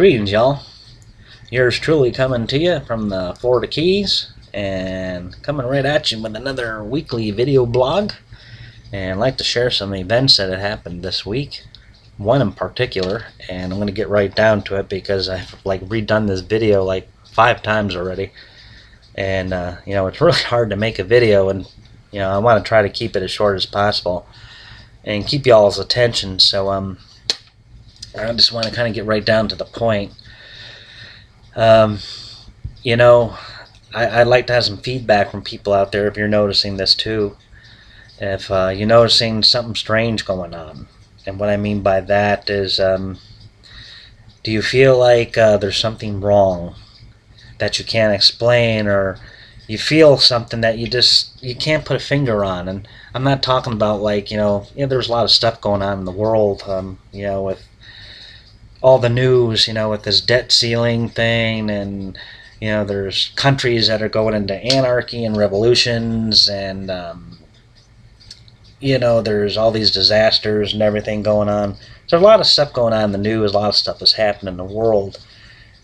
Greetings, y'all. Yours truly coming to you from the Florida Keys and coming right at you with another weekly video blog. And I'd like to share some events that had happened this week. One in particular, and I'm going to get right down to it because I've redone this video like 5 times already. And it's really hard to make a video, and I want to try to keep it as short as possible and keep y'all's attention. So I just want to kind of get right down to the point. I'd like to have some feedback from people out there if you're noticing this too. If you're noticing something strange going on. And what I mean by that is, do you feel like there's something wrong that you can't explain, or you feel something that you can't put a finger on? And I'm not talking about there's a lot of stuff going on in the world, with all the news, with this debt ceiling thing, and there's countries that are going into anarchy and revolutions, and there's all these disasters and everything going on. There's a lot of stuff going on in the news, a lot of stuff is happening in the world,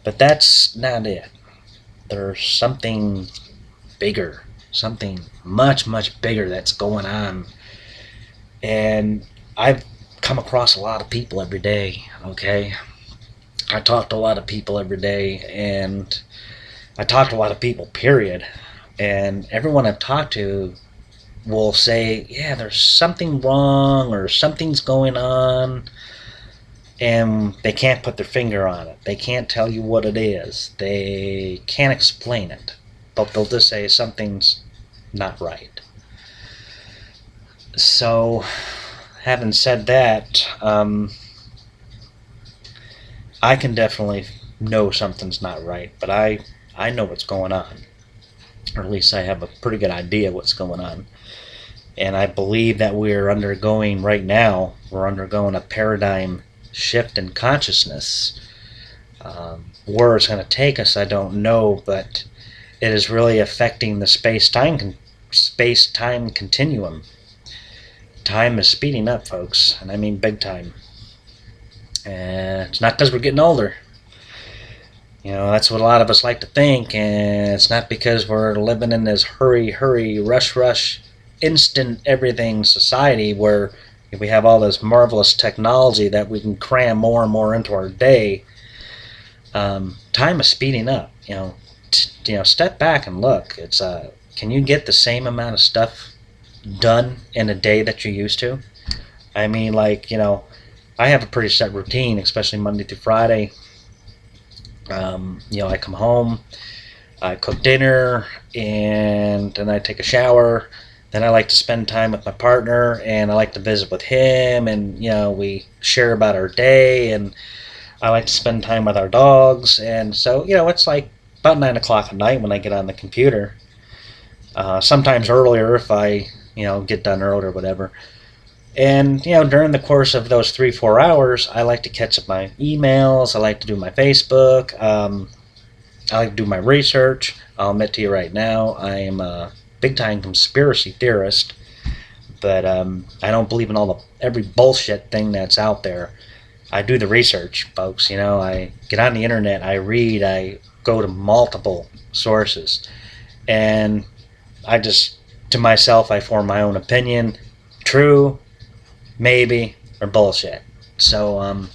but that's not it. There's something bigger, something much, much bigger that's going on. And I've come across a lot of people every day, okay? I talk to a lot of people every day, and I talk to a lot of people, period. And everyone I've talked to will say, yeah, there's something wrong or something's going on, and they can't put their finger on it. They can't tell you what it is. They can't explain it, but they'll just say something's not right. So, having said that, I can definitely know something's not right, but I know what's going on, or at least I have a pretty good idea what's going on. And I believe that we're undergoing right now, we're undergoing a paradigm shift in consciousness. Where it's going to take us, I don't know, but it is really affecting the space-time continuum. Time is speeding up, folks, and I mean big time. And it's not because we're getting older. That's what a lot of us like to think, and it's not because we're living in this hurry, rush, instant everything society where we have all this marvelous technology that we can cram more and more into our day. Time is speeding up. Step back and look. It's can you get the same amount of stuff done in a day that you used to? I mean, I have a pretty set routine, especially Monday through Friday. I come home, I cook dinner, and then I take a shower. Then I like to spend time with my partner, and I like to visit with him, and we share about our day, and I like to spend time with our dogs. And so it's like about 9 o'clock at night when I get on the computer. Sometimes earlier if I get done early or whatever. And during the course of those 3-4 hours, I like to catch up my emails, I like to do my Facebook, I like to do my research. I'll admit to you right now, I am a big-time conspiracy theorist, but I don't believe in every bullshit thing that's out there. I do the research, folks. I get on the internet, I read, I go to multiple sources, and I just, to myself, I form my own opinion. True, maybe, or bullshit. So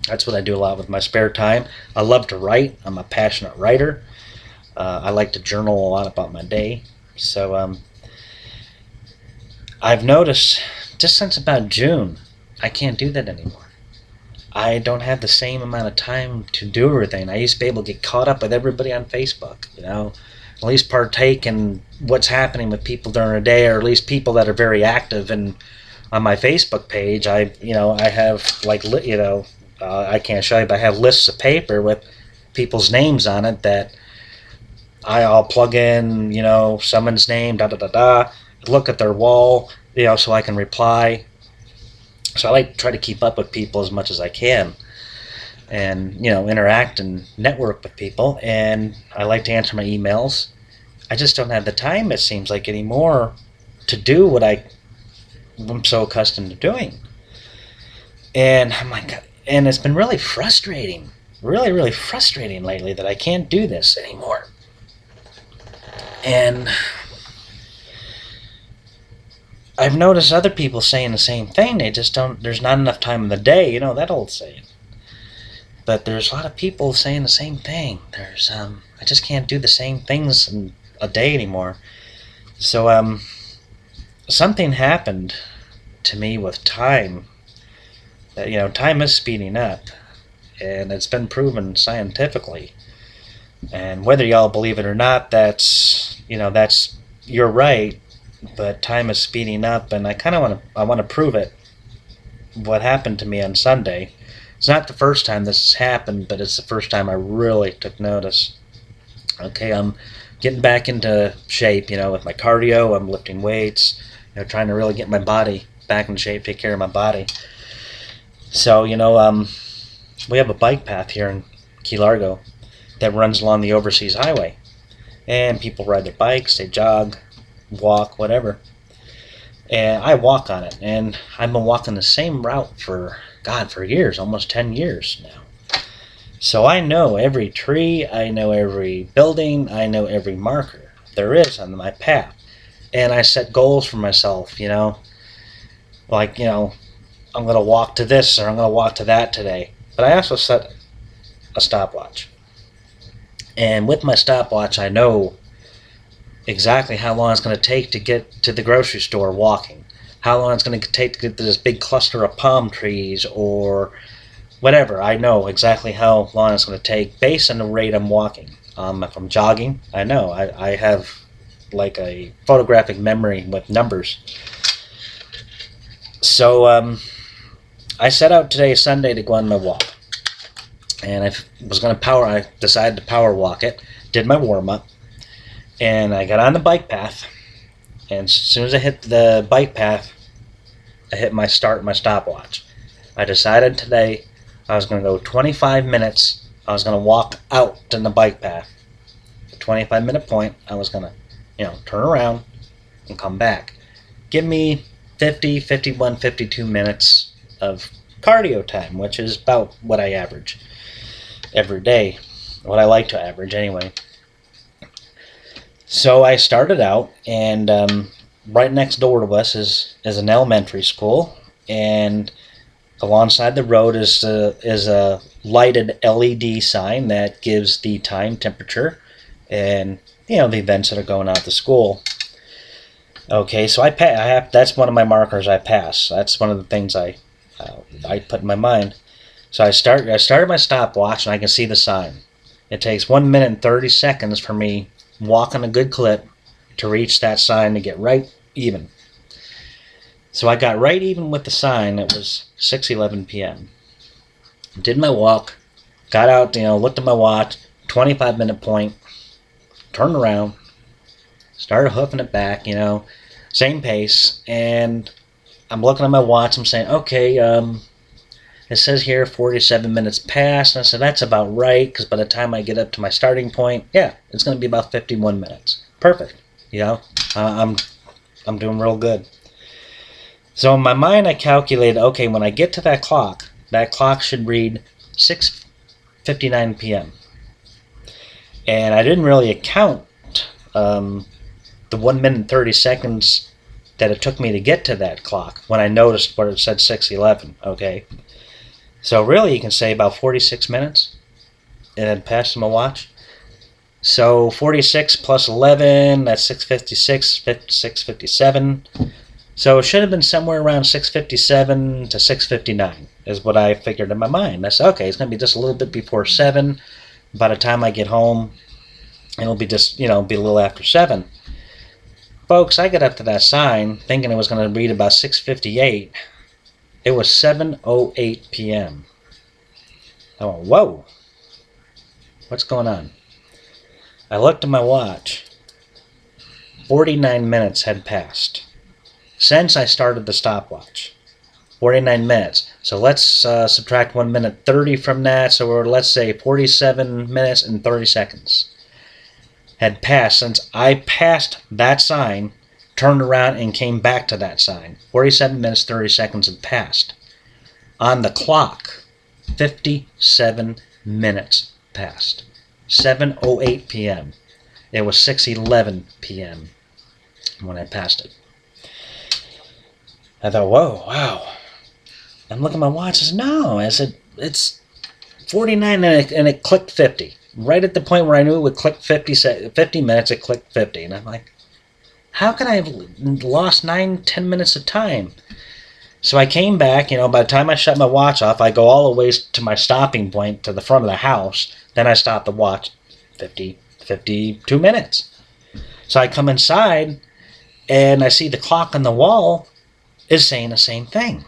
that's what I do a lot with my spare time. I love to write. I'm a passionate writer. I like to journal a lot about my day. So I've noticed just since about June, I can't do that anymore. I don't have the same amount of time to do everything. I used to be able to get caught up with everybody on Facebook, at least partake in what's happening with people during the day, or at least people that are very active. And on my Facebook page, I have I can't show you, but I have lists of paper with people's names on it that I'll plug in, someone's name, look at their wall, so I can reply. So I like to try to keep up with people as much as I can, and interact and network with people. And I like to answer my emails. I just don't have the time, it seems like, anymore to do what I'm so accustomed to doing. And I'm like, and it's been really frustrating. really, really frustrating lately that I can't do this anymore. And I've noticed other people saying the same thing. They just don't, there's not enough time in the day, you know, that old saying. But there's a lot of people saying the same thing. I just can't do the same things in a day anymore. So, something happened to me with time. That, you know, time is speeding up. And it's been proven scientifically. And whether y'all believe it or not, you're right. But time is speeding up, and I want to prove it. What happened to me on Sunday? It's not the first time this has happened, but it's the first time I really took notice. Okay, I'm getting back into shape, you know, with my cardio. I'm lifting weights, you know, trying to really get my body back in shape, take care of my body. So, you know, we have a bike path here in Key Largo that runs along the overseas highway, and people ride their bikes, they jog, walk, whatever. And I walk on it, and I've been walking the same route for years, almost 10 years now. So I know every tree, I know every building, I know every marker there is on my path. And I set goals for myself, you know, like, you know, I'm going to walk to this or I'm going to walk to that today. But I also set a stopwatch. And with my stopwatch, I know exactly how long it's going to take to get to the grocery store walking, how long it's going to take to get to this big cluster of palm trees or whatever. I know exactly how long it's going to take based on the rate I'm walking. If I'm jogging, I know. I have like a photographic memory with numbers. So I set out today, Sunday, to go on my walk. And I decided to power walk it, did my warm-up. And I got on the bike path, and as soon as I hit the bike path, I hit my stopwatch. I decided today I was going to go 25 minutes. I was going to walk out in the bike path. At 25-minute point, I was going to, you know, turn around and come back. Give me 50, 51, 52 minutes of cardio time, which is about what I average every day. What I like to average anyway. So I started out, and right next door to us is an elementary school, and alongside the road is a lighted LED sign that gives the time, temperature, and, you know, the events that are going on at the school. Okay, so that's one of my markers I pass. That's one of the things I put in my mind. So I started my stopwatch, and I can see the sign. It takes 1 minute and 30 seconds for me walking a good clip to reach that sign to get right even. So I got right even with the sign. It was 6:11 p.m. Did my walk, got out, you know, looked at my watch, 25-minute point, turned around, started hoofing it back, you know, same pace, and I'm looking at my watch. I'm saying, okay, it says here 47 minutes past, and I said that's about right, because by the time I get up to my starting point, yeah, it's going to be about 51 minutes. Perfect. You know, I'm doing real good. So in my mind, I calculated, okay, when I get to that clock should read 6:59 p.m. And I didn't really account the 1 minute and 30 seconds that it took me to get to that clock when I noticed where it said 6:11. Okay. So really, you can say about 46 minutes it had passed my watch. So 46 plus 11, that's 6:56, 6:57. So it should have been somewhere around 6:57 to 6:59 is what I figured in my mind. I said, okay, it's going to be just a little bit before 7. By the time I get home, it'll be just, you know, be a little after 7. Folks, I got up to that sign thinking it was going to read about 6:58. It was 7:08 p.m. I went, whoa, what's going on? I looked at my watch. 49 minutes had passed since I started the stopwatch. 49 minutes. So let's subtract 1 minute 30 from that. So let's say 47 minutes and 30 seconds had passed since I passed that sign, turned around, and came back to that sign. 47 minutes, 30 seconds had passed. On the clock, 57 minutes passed. 7:08 p.m. It was 6:11 p.m. when I passed it. I thought, whoa, wow. I'm looking at my watch. I said, no. I said, it's 49 and it clicked 50. Right at the point where I knew it would click 50 minutes, it clicked 50. And I'm like, how could I have lost 9-10 minutes of time? So I came back, by the time I shut my watch off, I go all the way to my stopping point to the front of the house. Then I stop the watch 52 minutes. So I come inside and I see the clock on the wall is saying the same thing.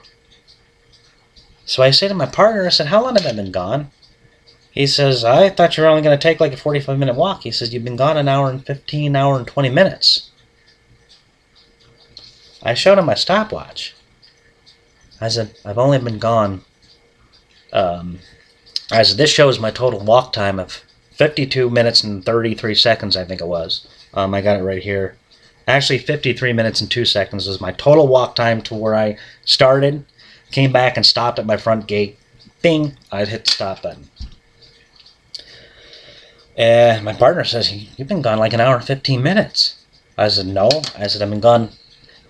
So I say to my partner, I said, how long have I been gone? He says, I thought you were only going to take like a 45-minute walk. He says, you've been gone an hour and 15, hour and 20 minutes. I showed him my stopwatch. I said, I've only been gone. I said, this shows my total walk time of 52 minutes and 33 seconds, I think it was. I got it right here. Actually, 53 minutes and 2 seconds was my total walk time to where I started, came back and stopped at my front gate. Bing, I'd hit the stop button. And my partner says, you've been gone like an hour and 15 minutes. I said, no. I said, I've been gone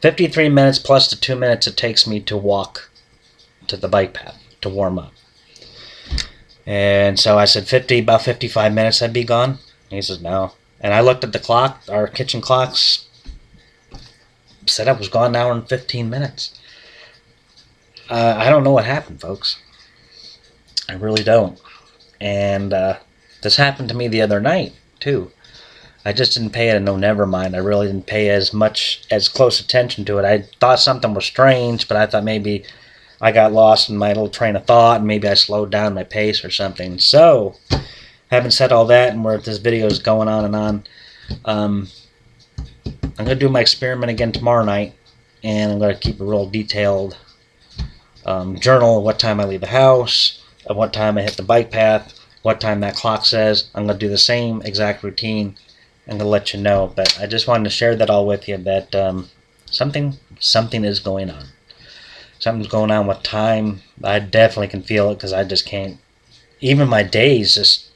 53 minutes plus the 2 minutes it takes me to walk to the bike path to warm up. And so I said, about 55 minutes I'd be gone. And he says, no. And I looked at the clock, our kitchen clocks, said I was gone an hour and 15 minutes. I don't know what happened, folks. I really don't. And this happened to me the other night, too. I just didn't pay it, no, never mind. I really didn't pay as close attention to it. I thought something was strange, but I thought maybe I got lost in my little train of thought, and maybe I slowed down my pace or something. So, having said all that, and where this video is going on and on, I'm going to do my experiment again tomorrow night, and I'm going to keep a real detailed journal of what time I leave the house, of what time I hit the bike path, what time that clock says. I'm going to do the same exact routine. I'm going to let you know, but I just wanted to share that all with you, that something is going on. Something's going on with time. I definitely can feel it because I just can't. Even my days just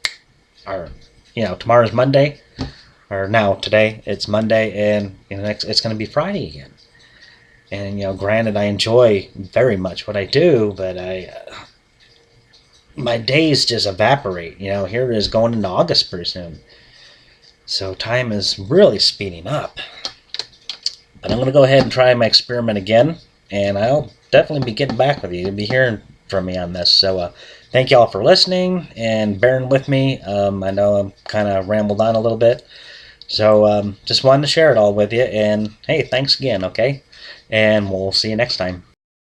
are, tomorrow's Monday, or now, today, it's Monday, and it's going to be Friday again. And, granted, I enjoy very much what I do, but my days just evaporate. Here it is going into August pretty soon. So time is really speeding up. But I'm going to go ahead and try my experiment again, and I'll definitely be getting back with you. You'll be hearing from me on this. So thank you all for listening and bearing with me. I know I'm kind of rambled on a little bit. So just wanted to share it all with you. And hey, thanks again, okay? And we'll see you next time.